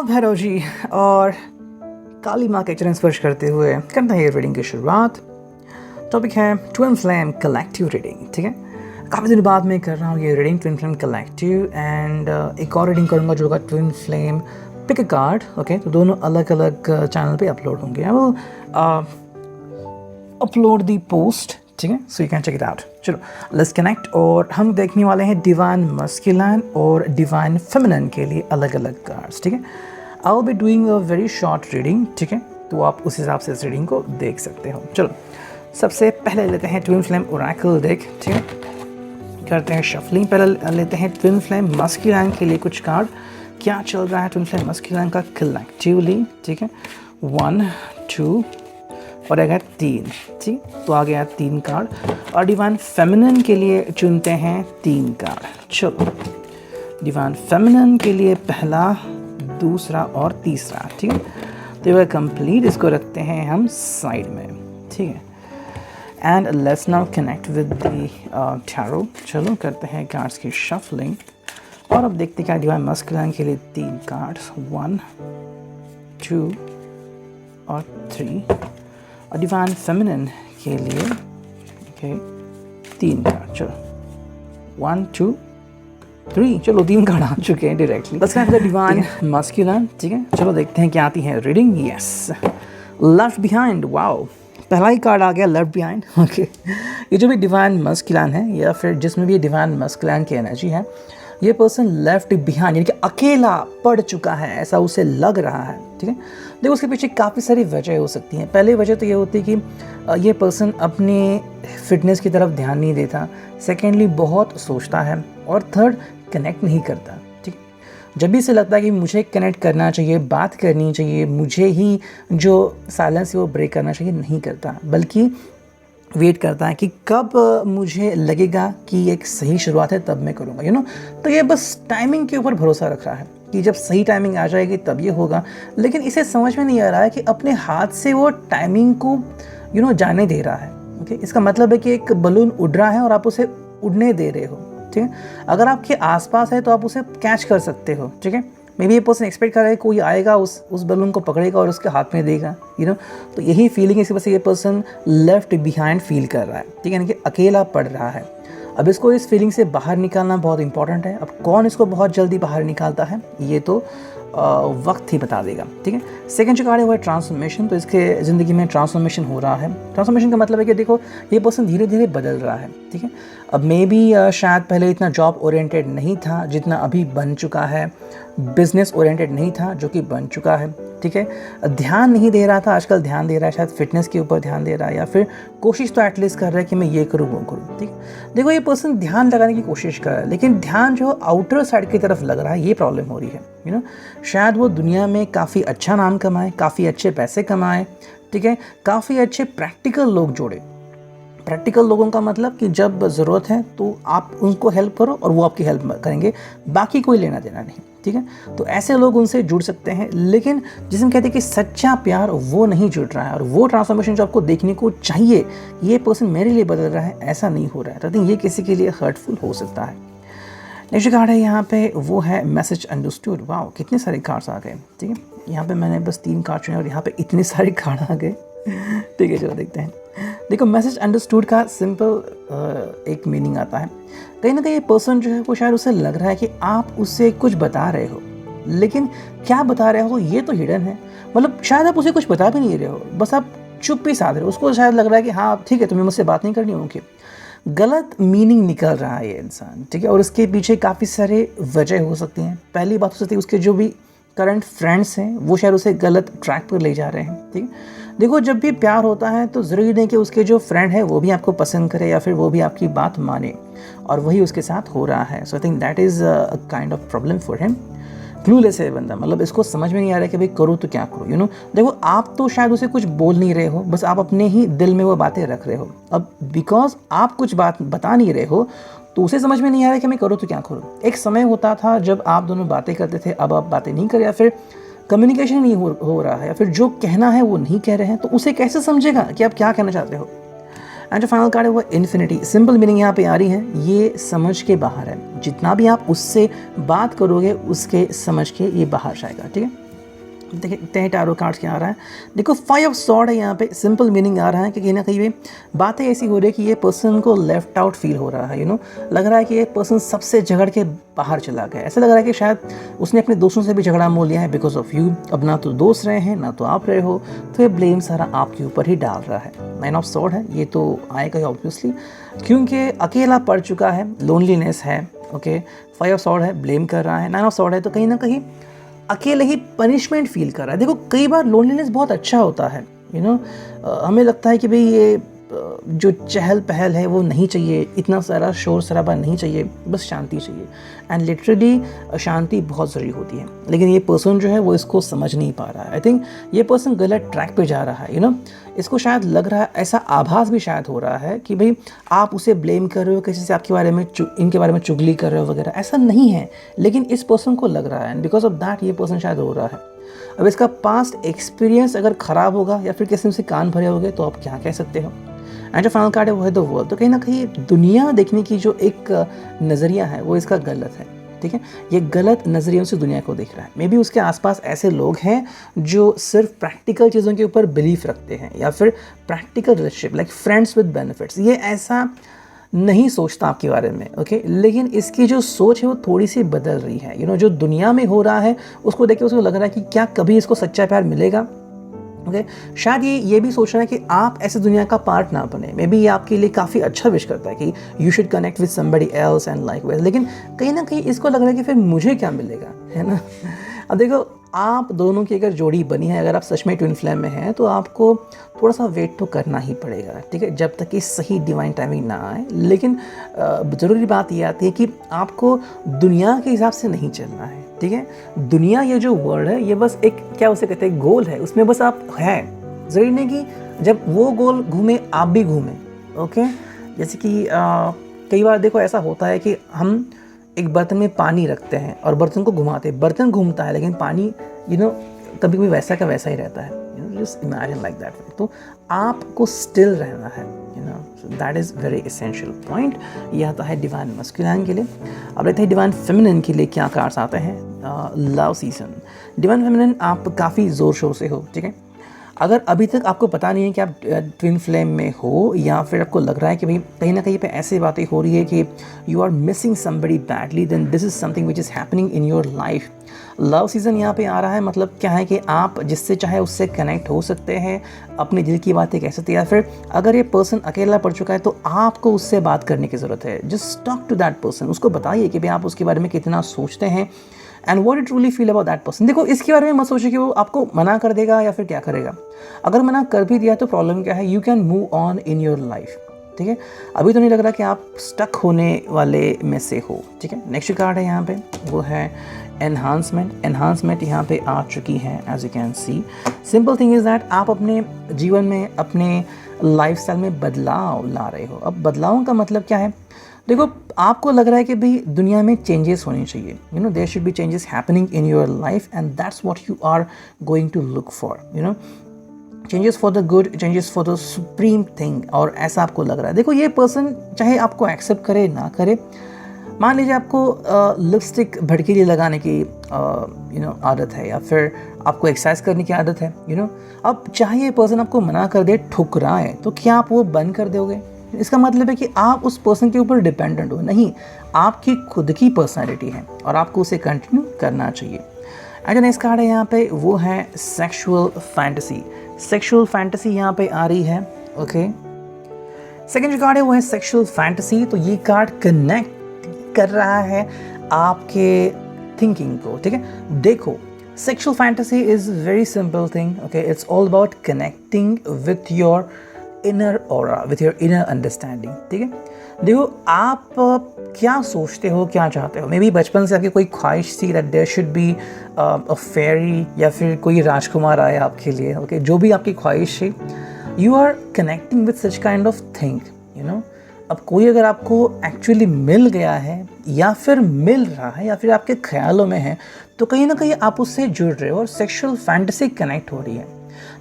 भैरव जी और काली माँ के चरण स्पर्श करते हुए करते हैं रीडिंग की शुरुआत। टॉपिक है ट्विन फ्लेम कलेक्टिव रीडिंग। ठीक है, काफ़ी दिन बाद मैं कर रहा हूँ ये reading twin flame collective and एक और रीडिंग करूँगा जो होगा twin flame pick a card. Okay, तो दोनों अलग अलग चैनल पे अपलोड होंगे। I will upload the post. ठीक है, so you can check it out. चलो लेट्स कनेक्ट। और हम देखने वाले हैं डिवाइन मस्कुलिन और डिवाइन फेमिनिन के लिए अलग अलग कार्ड्स। ठीक है, I will be doing a very short reading. ठीक है, तो आप उस हिसाब से इस रीडिंग को देख सकते हो। चलो सबसे पहले लेते हैं ट्विन फ्लेम ओरेकल डेक। ठीक है, करते हैं शफलिंग। पहले लेते हैं ट्विन फ्लेम मस्कुलिन के लिए कुछ कार्ड। क्या चल रहा है ट्विन फ्लेम मस्कुलिन का कलेक्टिवली। ठीक है, 1 2 और आ गया 3। ठीक, तो आ गया 3 कार्ड। और डिवाइन फेमिनिन के लिए चुनते हैं 3 कार्ड। चलो डिवाइन फेमिनिन के लिए पहला, दूसरा और तीसरा। ठीक है, तो ये कंप्लीट, इसको रखते हैं हम साइड में। ठीक है, and let's now connect with the tarot. चलो करते हैं कार्ड्स की शफलिंग और अब देखते हैं क्या डिवाइन मस्कुलिन के लिए 3 कार्ड्स, 1 2 और 3। और डिवाइन फेमिनिन के लिए ओके 3 कार्ड। चलो 1 2 3। चलो 3 कार्ड आ चुके हैं directly. Let's have the divine masculine. ठीक है, चलो देखते हैं क्या आती है reading. Yes, left behind. Wow, पहला ही कार्ड आ गया लेफ्ट बिहाइंड। ओके, ये जो भी डिवाइन मस्कुलिन है या फिर जिसमें भी डिवाइन मस्कुलिन की एनर्जी है, ये पर्सन लेफ्ट बिहाइंड यानी कि अकेला पड़ चुका है, ऐसा उसे लग रहा है। ठीक है, देखो उसके पीछे काफ़ी सारी वजह हो सकती हैं। पहली वजह तो ये होती है कि ये पर्सन अपने फिटनेस की तरफ ध्यान नहीं देता। सेकेंडली बहुत सोचता है और थर्ड कनेक्ट नहीं करता। ठीक, जब भी इसे लगता है कि मुझे कनेक्ट करना चाहिए, बात करनी चाहिए, मुझे ही जो साइलेंस है वो ब्रेक करना चाहिए, नहीं करता, बल्कि वेट करता है कि कब मुझे लगेगा कि एक सही शुरुआत है तब मैं करूँगा। तो ये बस टाइमिंग के ऊपर भरोसा रख रहा है कि जब सही टाइमिंग आ जाएगी तब ये होगा। लेकिन इसे समझ में नहीं आ रहा है कि अपने हाथ से वो टाइमिंग को जाने दे रहा है। ओके, इसका मतलब है कि एक बलून उड़ रहा है और आप उसे उड़ने दे रहे हो। ठीक है, अगर आपके आसपास है तो आप उसे कैच कर सकते हो। ठीक है, मे बी ये पर्सन एक्सपेक्ट कर रहा है कोई आएगा, उस बलून को पकड़ेगा और उसके हाथ में देगा। तो यही फीलिंग इसी वजह से ये पर्सन लेफ्ट बिहाइंड फील कर रहा है। ठीक है, यानी कि अकेला पड़ रहा है। अब इसको इस फीलिंग से बाहर निकालना बहुत इंपॉर्टेंट है। अब कौन इसको बहुत जल्दी बाहर निकालता है ये तो वक्त ही बता देगा। ठीक है, सेकंड जो कार्ड है वो है ट्रांसफॉर्मेशन। तो इसके ज़िंदगी में ट्रांसफॉर्मेशन हो रहा है। ट्रांसफॉर्मेशन का मतलब है कि देखो ये पर्सन धीरे धीरे बदल रहा है। ठीक है, अब मे बी शायद पहले इतना जॉब ओरिएंटेड नहीं था जितना अभी बन चुका है, बिजनेस ओरिएंटेड नहीं था जो कि बन चुका है। ठीक है, ध्यान नहीं दे रहा था, आजकल ध्यान दे रहा है, शायद फिटनेस के ऊपर ध्यान दे रहा है या फिर कोशिश तो एटलीस्ट कर रहा है कि मैं ये करूँ वो करूँ। ठीक, देखो ये पर्सन ध्यान लगाने की कोशिश कर रहा है लेकिन ध्यान जो आउटर साइड की तरफ लग रहा है, ये प्रॉब्लम हो रही है। शायद वो दुनिया में काफ़ी अच्छा नाम कमाए, काफ़ी अच्छे पैसे कमाए। ठीक है, काफ़ी अच्छे प्रैक्टिकल लोग जोड़े। प्रैक्टिकल लोगों का मतलब कि जब ज़रूरत है तो आप उनको हेल्प करो और वो आपकी हेल्प करेंगे, बाकी कोई लेना देना नहीं। ठीक है, तो ऐसे लोग उनसे जुड़ सकते हैं। लेकिन जिसमें कहते हैं कि सच्चा प्यार वो नहीं जुड़ रहा है और वो ट्रांसफॉर्मेशन जो आपको देखने को चाहिए, ये पर्सन मेरे लिए बदल रहा है, ऐसा नहीं हो रहा है। तो ये किसी के लिए हर्टफुल हो सकता है। नेक्स्ट कार्ड है यहाँ पे, वो है मैसेज अंडरस्टूड। वाह, कितने सारे कार्ड्स आ गए। ठीक है, यहाँ पे मैंने बस 3 कार्ड चुने और यहाँ पे इतने सारे कार्ड आ गए। ठीक है, चलो देखते हैं। देखो मैसेज अंडरस्टूड का सिंपल एक मीनिंग आता है, कहीं ना कहीं ये पर्सन जो है वो शायद उसे लग रहा है कि आप उससे कुछ बता रहे हो, लेकिन क्या बता रहे हो ये तो हिडन है। मतलब शायद आप उसे कुछ बता भी नहीं रहे हो, बस आप चुप ही साध रहे हो। उसको शायद लग रहा है कि हाँ ठीक है, तुम्हें मुझसे बात नहीं करनी होगी। गलत मीनिंग निकल रहा है ये इंसान। ठीक है, और उसके पीछे काफ़ी सारे वजह हो सकती हैं। पहली बात हो सकती है उसके जो भी करंट फ्रेंड्स हैं वो शायद उसे गलत ट्रैक पर ले जा रहे हैं। ठीक है, देखो जब भी प्यार होता है तो ज़रूरी नहीं कि उसके जो फ्रेंड है वो भी आपको पसंद करे या फिर वो भी आपकी बात माने, और वही उसके साथ हो रहा है। So I think that is a kind of problem for him. Clueless है बंदा, मतलब इसको समझ में नहीं आ रहा है कि भाई करूँ तो क्या करूँ। देखो आप तो शायद उसे कुछ बोल नहीं रहे हो, बस आप अपने ही दिल में वो बातें रख रहे हो। अब बिकॉज आप कुछ बात बता नहीं रहे हो तो उसे समझ में नहीं आ रहा है कि मैं करूँ तो क्या करूँ। एक समय होता था जब आप दोनों बातें करते थे, अब आप बातें नहीं कर या फिर कम्युनिकेशन नहीं हो रहा है या फिर जो कहना है वो नहीं कह रहे हैं, तो उसे कैसे समझेगा कि आप क्या कहना चाहते हो। एंड जो फाइनल कार्ड है वो इन्फिनिटी। सिंपल मीनिंग यहाँ पे आ रही है, ये समझ के बाहर है। जितना भी आप उससे बात करोगे उसके समझ के ये बाहर जाएगा। ठीक है, देखिए इतने ही टैरो कार्ड्स क्या आ रहा है, देखो 5 ऑफ सॉर्ड है यहाँ पे। सिंपल मीनिंग आ रहा है कि कहीं ना कहीं ये बातें ऐसी हो रही है कि ये पर्सन को लेफ्ट आउट फील हो रहा है, लग रहा है कि ये पर्सन सबसे झगड़ के बाहर चला गया। ऐसा लग रहा है कि शायद उसने अपने दोस्तों से भी झगड़ा मोल लिया है बिकॉज ऑफ यू। अब ना तो दोस्त रहे हैं ना तो आप रहे हो, तो ये ब्लेम सारा आपके ऊपर ही डाल रहा है। 9 ऑफ सॉर्ड है, ये तो आएगा ही ऑब्वियसली, क्योंकि अकेला पड़ चुका है, लोनलीनेस है। ओके 5 ऑफ सॉर्ड है, ब्लेम कर रहा है। 9 ऑफ सॉर्ड है तो कहीं ना कहीं अकेले ही पनिशमेंट फील कर रहा है। देखो कई बार लोनलीनेस बहुत अच्छा होता है, हमें लगता है कि भाई ये जो चहल पहल है वो नहीं चाहिए, इतना सारा शोर शराबा नहीं चाहिए, बस शांति चाहिए। एंड लिटरली शांति बहुत ज़रूरी होती है, लेकिन ये पर्सन जो है वो इसको समझ नहीं पा रहा है। आई थिंक ये पर्सन गलत ट्रैक पे जा रहा है। इसको शायद लग रहा है, ऐसा आभास भी शायद हो रहा है कि भाई आप उसे ब्लेम कर रहे हो, किसी से आपके बारे में इनके बारे में चुगली कर रहे हो वगैरह। ऐसा नहीं है, लेकिन इस पर्सन को लग रहा है, एंड बिकॉज ऑफ दैट ये पर्सन शायद हो रहा है। अब इसका पास्ट एक्सपीरियंस अगर ख़राब होगा या फिर किसी से कान भरे होंगे तो आप क्या कह सकते हो। एंड जो फाइनल कार्ड है वो है द वर्ल्ड। तो कहीं ना कहीं दुनिया देखने की जो एक नज़रिया है वो इसका गलत है, ठीक है। ये गलत नज़रियों से दुनिया को देख रहा है। मे बी उसके आसपास ऐसे लोग हैं जो सिर्फ प्रैक्टिकल चीज़ों के ऊपर बिलीफ रखते हैं, या फिर practical relationship like friends with benefits, ये ऐसा नहीं सोचता आपके बारे में। ओके लेकिन इसकी जो सोच है वो थोड़ी सी बदल रही है। जो दुनिया में हो रहा है उसको देख के उसको लग रहा है कि क्या कभी इसको सच्चा प्यार मिलेगा। ओके शायद ये भी सोच रहा है कि आप ऐसे दुनिया का पार्ट ना बने। मे बी ये आपके लिए काफ़ी अच्छा विश करता है कि you should connect with somebody else and like well, लेकिन कहीं ना कहीं इसको लग रहा है कि फिर मुझे क्या मिलेगा, है ना। अब देखो आप दोनों की अगर जोड़ी बनी है, अगर आप सच में ट्विन फ्लेम में हैं, तो आपको थोड़ा सा वेट तो करना ही पड़ेगा, ठीक है, जब तक कि सही डिवाइन टाइमिंग ना आए। लेकिन ज़रूरी बात ये आती है कि आपको दुनिया के हिसाब से नहीं चलना है, ठीक है। दुनिया ये जो वर्ल्ड है ये बस एक क्या उसे कहते हैं गोल है, उसमें बस आप हैं। ज़रूरी नहीं कि जब वो गोल घूमे आप भी घूमें। ओके जैसे कि कई बार देखो ऐसा होता है कि हम एक बर्तन में पानी रखते हैं और बर्तन को घुमाते हैं, बर्तन घूमता है लेकिन पानी कभी कभी वैसा का वैसा ही रहता है। Just imagine like that. तो आपको स्टिल रहना है, that is very essential point. यह आता है डिवाइन मस्कुलिन के लिए। अब रहते हैं डिवाइन फेमिनिन के लिए क्या कार्ड्स आते हैं। Love season. डिवाइन फेमिनिन आप काफ़ी ज़ोर शोर से हो, ठीक है। अगर अभी तक आपको पता नहीं है कि आप ट्विन फ्लेम में हो, या फिर आपको लग रहा है कि भाई कहीं ना कहीं पे ऐसी बातें हो रही है कि you are missing somebody badly, then this is something which is happening in your life. Love season यहाँ पे आ रहा है, मतलब क्या है कि आप जिससे चाहे उससे कनेक्ट हो सकते हैं, अपने दिल की बातें कह सकते हैं, या फिर अगर ये पर्सन अकेला पड़ चुका है तो आपको उससे बात करने की ज़रूरत है। Just talk to that person, उसको बताइए कि भाई आप उसके बारे में कितना सोचते हैं and what you truly feel about that person. देखो इसके बारे में मत सोचिए कि वो आपको मना कर देगा या फिर क्या करेगा। अगर मना कर भी दिया तो प्रॉब्लम क्या है, you can move on in your life, ठीक है। अभी तो नहीं लग रहा कि आप स्टक होने वाले में से हो, ठीक है। नेक्स्ट कार्ड है यहाँ पे, वो है एनहांसमेंट। एनहांसमेंट यहाँ पे आ चुकी है as you can see. Simple thing is that आप अपने जीवन में, अपने लाइफस्टाइल में बदलाव ला रहे हो। अब बदलाव का मतलब क्या है, देखो आपको लग रहा है कि भाई दुनिया में चेंजेस होने चाहिए, there should be changes happening in your life and that's what you are going to look for, changes for the good, changes for the supreme thing. और ऐसा आपको लग रहा है। देखो ये पर्सन चाहे आपको एक्सेप्ट करे ना करे, मान लीजिए आपको लिपस्टिक भड़कीली लगाने की आदत है, या फिर आपको एक्सरसाइज करने की आदत है, अब चाहे ये पर्सन आपको मना कर दे, ठुकराए, तो क्या आप वो बंद कर दोगे। इसका मतलब है कि आप उस पर्सन के ऊपर डिपेंडेंट हो, नहीं, आपकी खुद की पर्सनैलिटी है और आपको उसे कंटिन्यू करना चाहिए। एंड नेक्स्ट कार्ड है यहाँ पे, वो है सेक्सुअल फैंटेसी। सेक्सुअल फैंटेसी यहाँ पे आ रही है। ओके सेकेंड जो कार्ड है वो है सेक्सुअल फैंटेसी। तो ये कार्ड कनेक्ट कर रहा है आपके थिंकिंग को, ठीक है। देखो sexual fantasy is very simple thing, okay, it's all about connecting with your inner aura, with your inner understanding, ठीक है। देखो आप क्या सोचते हो, क्या चाहते हो। मे बी बचपन से आपकी कोई ख्वाहिश थी that there should be a fairy, या फिर कोई राजकुमार आए आपके लिए, ओके, जो भी आपकी ख्वाहिश थी, you are connecting with such kind of thing, अब कोई अगर आपको एक्चुअली मिल गया है, या फिर मिल रहा है, या फिर आपके ख्यालों में है, तो कहीं ना कहीं आप उससे जुड़ रहे हो और सेक्सुअल फैंटेसी कनेक्ट हो रही है।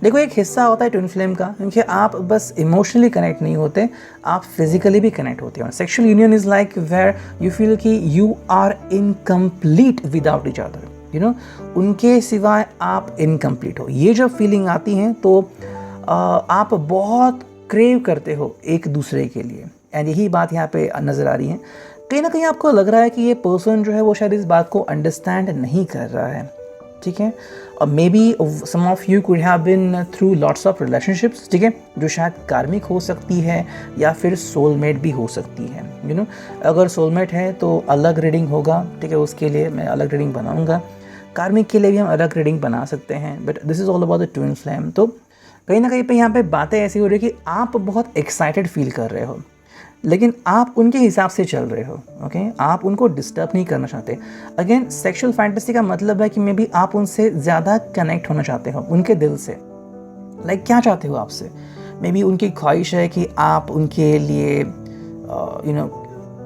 देखो एक हिस्सा होता है ट्विन फ्लेम का, क्योंकि आप बस इमोशनली कनेक्ट नहीं होते, आप फिजिकली भी कनेक्ट होते हो। Sexual union is like where you feel कि you are incomplete without each other, उनके सिवाय आप इनकम्प्लीट हो। ये जब फीलिंग आती हैं तो आप बहुत क्रेव करते हो एक दूसरे के लिए, एंड यही बात यहाँ पे नज़र आ रही है। कहीं ना कहीं आपको लग रहा है कि ये पर्सन जो है वो शायद इस बात को अंडरस्टैंड नहीं कर रहा है, ठीक है। और maybe some of you could have been through lots of relationships, ठीक है, जो शायद कार्मिक हो सकती है या फिर सोलमेट भी हो सकती है। अगर सोलमेट है तो अलग रीडिंग होगा, ठीक है, उसके लिए मैं अलग रीडिंग बनाऊंगा। कार्मिक के लिए भी हम अलग रीडिंग बना सकते हैं, but this is all about the twin flame. तो कहीं ना कहीं पे यहाँ पे बातें ऐसी हो रही है कि आप बहुत एक्साइटेड फील कर रहे हो, लेकिन आप उनके हिसाब से चल रहे हो, ओके। आप उनको डिस्टर्ब नहीं करना चाहते। अगेन सेक्सुअल फैंटेसी का मतलब है कि मे बी आप उनसे ज़्यादा कनेक्ट होना चाहते हो, उनके दिल से। लाइक क्या चाहते हो आपसे? मे बी उनकी ख्वाहिश है कि आप उनके लिए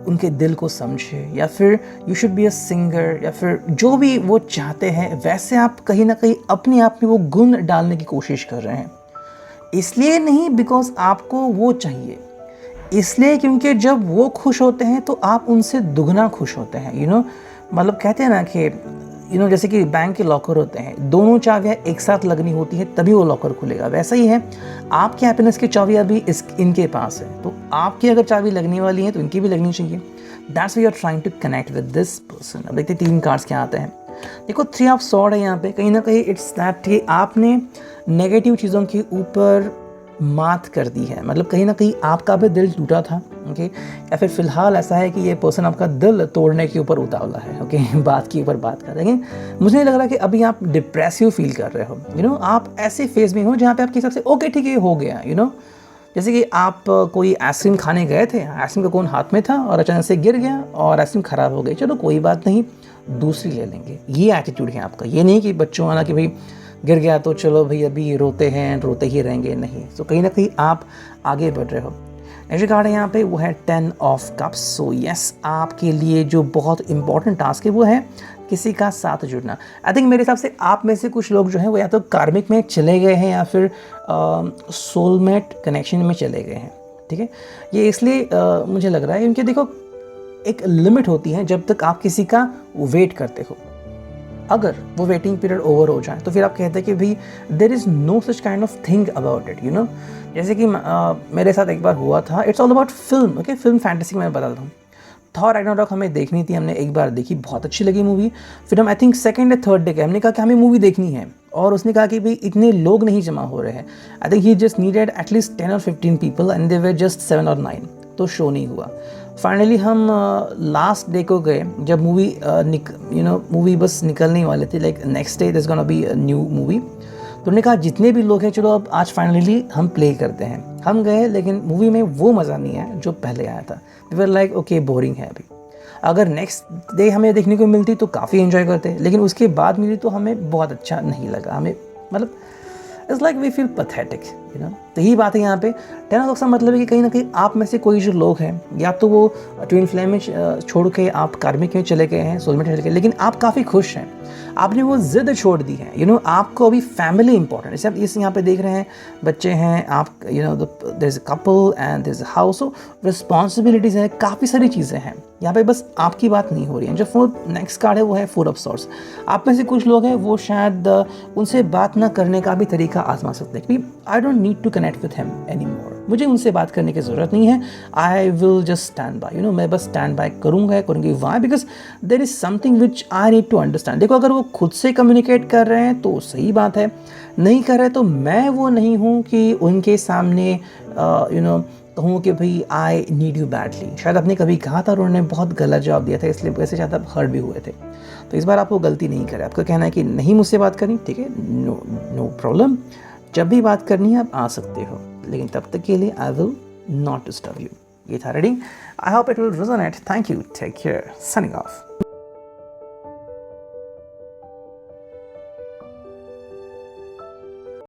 उनके दिल को समझे, या फिर you should be a singer, या फिर जो भी वो चाहते हैं वैसे आप कहीं ना कहीं अपने आप में वो गुण डालने की कोशिश कर रहे हैं। इसलिए नहीं बिकॉज आपको वो चाहिए, इसलिए क्योंकि जब वो खुश होते हैं तो आप उनसे दुगना खुश होते हैं। मतलब कहते हैं ना कि जैसे कि बैंक के लॉकर होते हैं, दोनों चाबियाँ एक साथ लगनी होती है तभी वो लॉकर खुलेगा। वैसा ही है, आपके हैप्पीनेस की चाबियाँ भी इनके पास है, तो आपकी अगर चाबी लगने वाली है तो इनकी भी लगनी चाहिए। That's we are trying to connect with this person. अब देखते 3 कार्ड्स क्या आते हैं। देखो 3 ऑफ सॉर्ड है यहाँ पे। कहीं ना कहीं इट्स दैट कि आपने नेगेटिव चीज़ों के ऊपर मात कर दी है, मतलब कहीं ना कहीं आपका भी दिल टूटा था, ओके। या फिर फिलहाल ऐसा है कि ये पर्सन आपका दिल तोड़ने के ऊपर उतावला है, ओके। बात के ऊपर बात कर रहे हैं। मुझे नहीं लग रहा कि अभी आप डिप्रेसिव फील कर रहे हो। आप ऐसे फेज में हो जहाँ पे आपके हिसाब से ओके ठीक है हो गया। जैसे कि आप कोई आइसक्रीम खाने गए थे, आइसक्रीम का कोन हाथ में था और अचानक से गिर गया और आइसक्रीम ख़राब हो गई, चलो कोई बात नहीं, दूसरी ले लेंगे। ये एटीट्यूड है आपका। ये नहीं कि बच्चों वाला कि भाई गिर गया तो चलो भाई अभी रोते हैं, रोते ही रहेंगे, नहीं। तो कहीं ना कहीं आप आगे बढ़ रहे हो। नेक्स्ट कार्ड है यहाँ पे, वो है 10 ऑफ कप्स। सो यस, आपके लिए जो बहुत इंपॉर्टेंट टास्क है वो है किसी का साथ जुड़ना। आई थिंक मेरे हिसाब से आप में से कुछ लोग जो हैं वो या तो कार्मिक में चले गए हैं या फिर सोलमेट कनेक्शन में चले गए हैं, ठीक है। ये इसलिए मुझे लग रहा है क्योंकि देखो एक लिमिट होती है जब तक आप किसी का वेट करते हो। अगर वो वेटिंग पीरियड ओवर हो जाए तो फिर आप कहते हैं कि भाई there is no such kind of thing about it. जैसे कि मेरे साथ एक बार हुआ था। It's all about film, okay. Film fantasy मैं बताता हूँ। थॉर रैग्नारोक हमें देखनी थी, हमने एक बार देखी, बहुत अच्छी लगी मूवी। फिर हम आई थिंक सेकंड या थर्ड डे के हमने कहा कि हमें मूवी देखनी है, और उसने कहा कि भाई इतने लोग नहीं जमा हो रहे हैं। I think he just needed at least 10 और 15 people and they were just 7 और 9, तो शो नहीं हुआ। फाइनली हम लास्ट डे को गए जब मूवी बस निकलने वाले थे, like next day this gonna be a new movie. तो उन्होंने कहा जितने भी लोग हैं चलो अब आज फाइनली हम प्ले करते हैं। हम गए, लेकिन मूवी में वो मज़ा नहीं आया जो पहले आया था। We were like okay boring है अभी। अगर नेक्स्ट डे हमें देखने को मिलती तो काफ़ी एंजॉय करते, लेकिन उसके बाद मिली तो हमें बहुत अच्छा नहीं लगा। हमें मतलब it's like we feel pathetic, तो यही बात है यहाँ पे। 10 ऑफ कप्स का मतलब है कि कहीं ना कहीं आप में से कोई जो लोग हैं, या तो वो ट्विन फ्लेम में छोड़ के आप कार्मिक में चले गए हैं, सोलमेट में चले गए, लेकिन आप काफ़ी खुश हैं, आपने वो जिद छोड़ दी है। आपको अभी फैमिली इंपॉर्टेंट है। जैसे आप इस यहाँ पे देख रहे हैं, बच्चे हैं, आप there is a couple and there is a house, so responsibilities है, काफ़ी सारी चीज़ें हैं यहाँ पे, बस आपकी बात नहीं हो रही है। जो 4 नेक्स्ट कार्ड है वो है 4 ऑफ सॉर्ड्स। आप में से कुछ लोग हैं वो शायद उनसे बात ना करने का भी तरीका आजमा सकते हैं कि I don't need to connect with him any more, मुझे उनसे बात करने की ज़रूरत नहीं है। I will just stand by, मैं बस स्टैंड बाय करूँगी। Why? Because there is something which I need to understand. देखो अगर वो खुद से कम्युनिकेट कर रहे हैं तो सही बात है, नहीं कर रहे तो मैं वो नहीं हूँ कि उनके सामने कहूँ कि भाई आई नीड यू बैडली। शायद आपने कभी कहा था और उन्होंने बहुत गलत जवाब दिया था, इसलिए वैसे शायद आप हर्ट भी हुए थे। तो इस बार आप वो गलती नहीं करें। आपका कहना है कि नहीं मुझसे बात करनी, ठीक है, नो प्रॉब्लम। जब भी बात करनी है आप आ सकते हो, लेकिन तब तक के लिए I will not disturb you. ये था reading. I hope it will resonate. Thank you, take care, signing of.